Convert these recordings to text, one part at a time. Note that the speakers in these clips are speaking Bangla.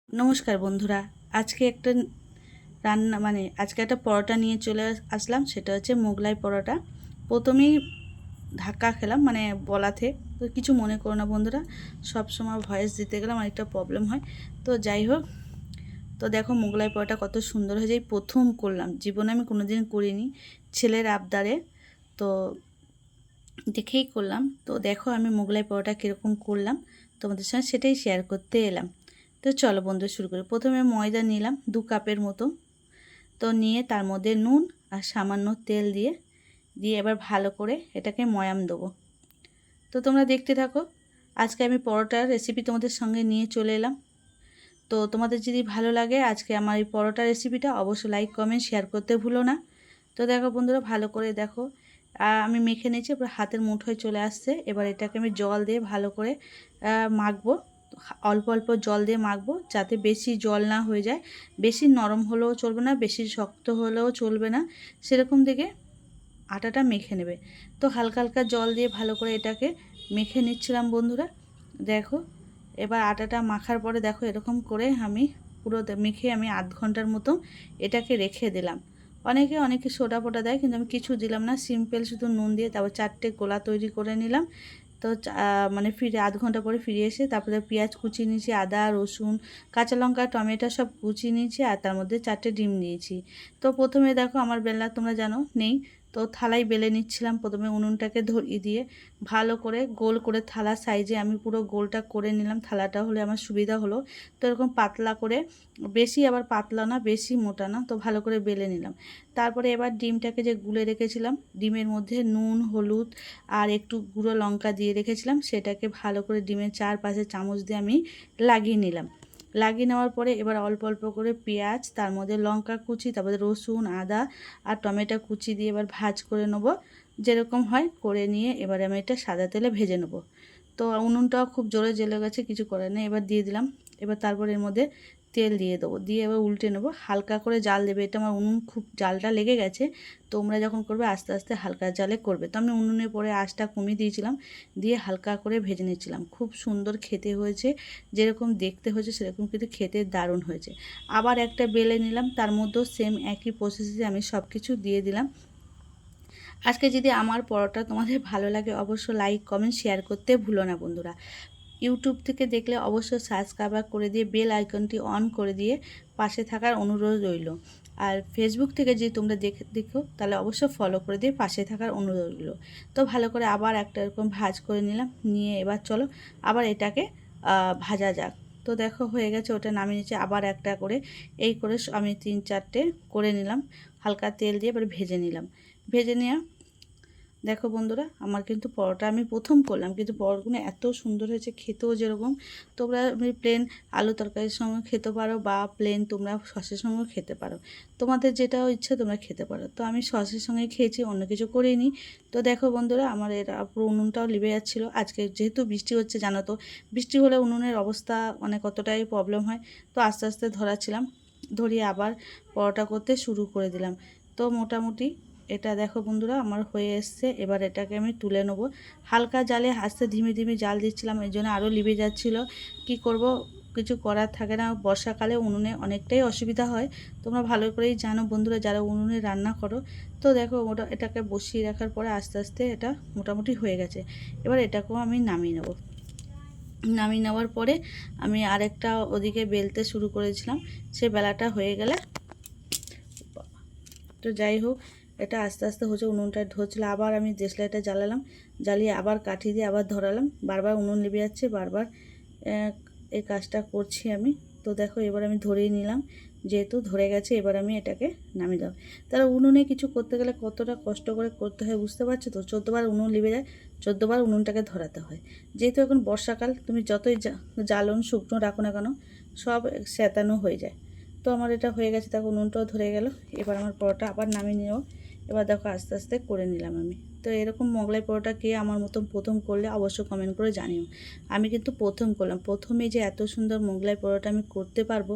নমস্কার বন্ধুরা। আজকে একটা আজকে একটা পরোটা নিয়ে চলে আসলাম। সেটা হচ্ছে মোগলাই পরোটা। প্রথমেই ধাক্কা খেলাম, বলাতে। তো কিছু মনে করো না বন্ধুরা, সব সময় ভয়েস দিতে গেলে আমার একটা প্রবলেম হয়। তো যাই হোক, তো দেখো মোগলাই পরোটা কত সুন্দর হয়ে যায়। প্রথম করলাম, জীবনে আমি কোনোদিন করিনি, ছেলের আবদারে। তো দেখেই করলাম। তো দেখো আমি মোগলাই পরোটা কীরকম করলাম তোমাদের সঙ্গে সেটাই শেয়ার করতে এলাম। তো চলো বন্ধু শুরু করি। প্রথমে ময়দা নিলাম 2 কাপের মতো। তো নিয়ে তার মধ্যে নুন আর সামান্য তেল দিয়ে এবার ভালো করে এটাকে ময়াম দেবো। তো তোমরা দেখতে থাকো। আজকে আমি পরোটার রেসিপি তোমাদের সঙ্গে নিয়ে চলে এলাম। তো তোমাদের যদি ভালো লাগে আজকে আমার এই পরোটা রেসিপিটা, অবশ্যই লাইক কমেন্ট শেয়ার করতে ভুলো না। তো দেখো বন্ধুরা, ভালো করে দেখো আমি মেখে নিয়েছি, এবার হাতের মুঠোয় চলে আসছে। এবার এটাকে আমি জল দিয়ে ভালো করে মাখবো। অল্প অল্প জল দিয়ে মাখবো, যাতে বেশি জল না হয়ে যায়। বেশি নরম হলেও চলবে না, বেশি শক্ত হলেও চলবে না, সেরকম দিকে আটাটা মেখে নেবে। তো হালকা হালকা জল দিয়ে ভালো করে এটাকে মেখে নিচ্ছিলাম বন্ধুরা। দেখো এবার আটাটা মাখার পরে দেখো এরকম করে আমি পুরো মেখে আমি আধ ঘন্টার মতো এটাকে রেখে দিলাম। অনেকে সোডা ফোটা দেয়, কিন্তু আমি কিছু দিলাম না, সিম্পল শুধু নুন দিয়ে তারপর 4টে গোলা তৈরি করে নিলাম। তো ফিরে আধ ঘন্টা পরে ফিরে এসে তারপরে পেঁয়াজ কুচিয়ে নিয়েছি, আদা রসুন কাঁচা লঙ্কা টমেটো সব কুচিয়ে নিয়েছি, আর তার মধ্যে 4টে ডিম নিয়েছি। তো প্রথমে দেখো আমার বেলনা তোমরা জানো নেই, তো থালায় বেলে নিচ্ছিলাম। প্রথমে উনুনটাকে ধরিয়ে দিয়ে ভালো করে গোল করে থালা সাইজে আমি পুরো গোলটা করে নিলাম। থালাটা হলে আমার সুবিধা হলো। তো এরকম পাতলা করে, বেশি আবার পাতলা না বেশি মোটা না, তো ভালো করে বেলে নিলাম। তারপরে এবার ডিমটাকে যে গুলে রেখেছিলাম, ডিমের মধ্যে নুন হলুদ আর একটু গুঁড়ো লঙ্কা দিয়ে রেখেছিলাম, সেটাকে ভালো করে ডিমের চারপাশে চামচ দিয়ে আমি লাগিয়ে নিলাম। লাগিয়ে নেওয়ার পরে এবার অল্প অল্প করে পেঁয়াজ, তার মধ্যে লঙ্কা কুচি, তারপরে রসুন আদা আর টমেটো কুচি দিয়ে এবার ভাজ করে নেব। যেরকম হয় করে নিয়ে এবার আমি এটা সাদা তেলে ভেজে নেব। তো উনুনটাও খুব জোরে জ্বলে গেছে, কিছু করার নেই। এবার দিয়ে দিলাম। এবার তারপর এর মধ্যে তেল দিয়ে দেবো, দিয়ে এবার উল্টে নেবো। হালকা করে জাল দেবে। এটা আমার উনুন খুব জালটা লেগে গেছে, তোমরা যখন করবে আস্তে আস্তে হালকা জালে করবে। তো আমি উনুনে পরে আঁচটা কমিয়ে দিয়েছিলাম, দিয়ে হালকা করে ভেজে নিচ্ছিলাম। খুব সুন্দর খেতে হয়েছে, যেরকম দেখতে হয়েছে সেরকম কিন্তু খেতে দারুণ হয়েছে। আবার একটা বেলে নিলাম, তার মধ্যেও সেম একই প্রসেসে আমি সব কিছু দিয়ে দিলাম। আজকে যদি আমার পরোটা তোমাদের ভালো লাগে অবশ্যই লাইক কমেন্ট শেয়ার করতে ভুলো না বন্ধুরা। ইউটিউব থেকে দেখলে অবশ্যই সাবস্ক্রাইব করে দিয়ে বেল আইকনটি অন করে দিয়ে পাশে থাকার অনুরোধ রইল। আর ফেসবুক থেকে যদি তোমরা দেখো তাহলে অবশ্যই ফলো করে দিয়ে পাশে থাকার অনুরোধ রইল। তো ভালো করে আবার একটা এরকম ভাজ করে নিলাম, নিয়ে এবার চলো আবার এটাকে ভাজা যাক। তো দেখো হয়ে গেছে, ওটা নামিয়ে নিচ্ছে। আবার একটা করে এই করে আমি 3-4টে করে নিলাম, হালকা তেল দিয়ে এবার ভেজে নিলাম। ভেজে নেওয়া দেখো বন্ধুরা, আমার কিন্তু পরোটা আমি প্রথম করলাম, কিন্তু পরোটাগুলো এত সুন্দর হয়েছে, খেতেও যেরকম। তোমরা প্লেন আলু তরকারির সঙ্গে খেতে পারো, বা প্লেন তোমরা সসের সঙ্গেও খেতে পারো, তোমাদের যেটা ইচ্ছে তোমরা খেতে পারো। তো আমি সসের সঙ্গে খেয়েছি, অন্য কিছু করিনি। তো দেখো বন্ধুরা, আমার এটা পুরো উনুনটাও লিবে যাচ্ছিলো। আজকে যেহেতু বৃষ্টি হচ্ছে, জানো তো বৃষ্টি হলে উনুনের অবস্থা কতটাই প্রবলেম হয়। তো আস্তে আস্তে ধরাচ্ছিলাম, ধরিয়ে আবার পরোটা করতে শুরু করে দিলাম। তো মোটামুটি এটা দেখো বন্ধুরা আমার হয়ে এসছে। এবার এটাকে আমি তুলে নেবো। হালকা জালে আস্তে ধীমে ধীমে জাল দিচ্ছিলাম, এই জন্য আরও লিবে যাচ্ছিলো। কি করব, কিছু করার থাকে না। বর্ষাকালে উনুনে অনেকটাই অসুবিধা হয়, তোমরা ভালো করেই জানো বন্ধুরা যারা উনুনে রান্না করো। তো দেখো এটাকে বসিয়ে রাখার পরে আস্তে আস্তে এটা মোটামুটি হয়ে গেছে। এবার এটাকেও আমি নামিয়ে নেব। নামিয়ে নেওয়ার পরে আমি আরেকটা ওদিকে বেলতে শুরু করেছিলাম, সে বেলাটা হয়ে গেলে, তো যাই হোক এটা আস্তে আস্তে হচ্ছে। উনুনটা ধরছিল, আবার আমি দেশলাইটা জ্বালালাম, জ্বালিয়ে আবার কাঠি দিয়ে আবার ধরালাম। বারবার উনুন লেবে যাচ্ছে, বারবার এই কাজটা করছি আমি। তো দেখো এবার আমি ধরেই নিলাম, যেহেতু ধরে গেছে এবার আমি এটাকে নামিয়ে দাও। তাহলে উনুনে কিছু করতে গেলে কতটা কষ্ট করে করতে হয় বুঝতে পারছো তো। 14বার উনুন লেবে যায়, 14বার উনুনটাকে ধরাতে হয়। যেহেতু এখন বর্ষাকাল, তুমি যতই জ্বালন শুকনো রাখো না কেন সব শ্যাতানো হয়ে যায়। তো আমার এটা হয়ে গেছে, দেখো উনুনটাও ধরে গেল। এবার আমার পরোটা আবার নামিয়ে নিও। এবার দেখো আস্তে আস্তে করে নিলাম আমি। তো এরকম মোগলাই পরোটা কে আমার মতন প্রথম করলে অবশ্যই কমেন্ট করে জানিও। আমি কিন্তু প্রথম করলাম, প্রথমে যে এত সুন্দর মোগলাই পরোটা আমি করতে পারবো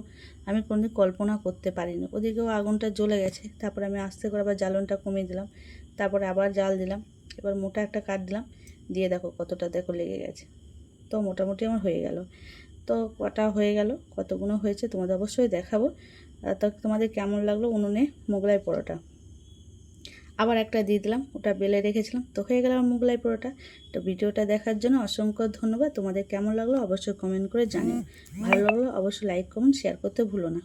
আমি কোনোদিন কল্পনা করতে পারিনি। ওদিকেও আগুনটা জ্বলে গেছে, তারপর আমি আস্তে করে আবার জ্বালনটা কমিয়ে দিলাম, তারপরে আবার জাল দিলাম। এবার মোটা একটা কাঠ দিলাম, দিয়ে দেখো কতটা দেখো লেগে গেছে। তো মোটামুটি আমার হয়ে গেল। তো তো কটা হয়ে গেল, কতগুলো হয়েছে তোমাদের অবশ্যই দেখাবো। তো তোমাদের কেমন লাগলো উনুনে মোগলাই পরোটা। আবার একটা দিয়ে দিলাম, ওটা বেলে রেখেছিলাম, তো হয়ে গেল মোগলাই পরোটা। তো ভিডিওটা দেখার জন্য অসংখ্য ধন্যবাদ। তোমাদের কেমন লাগলো অবশ্যই কমেন্ট করে জানিও। ভালো লাগলো অবশ্যই লাইক কমেন্ট শেয়ার করতে ভুলো না।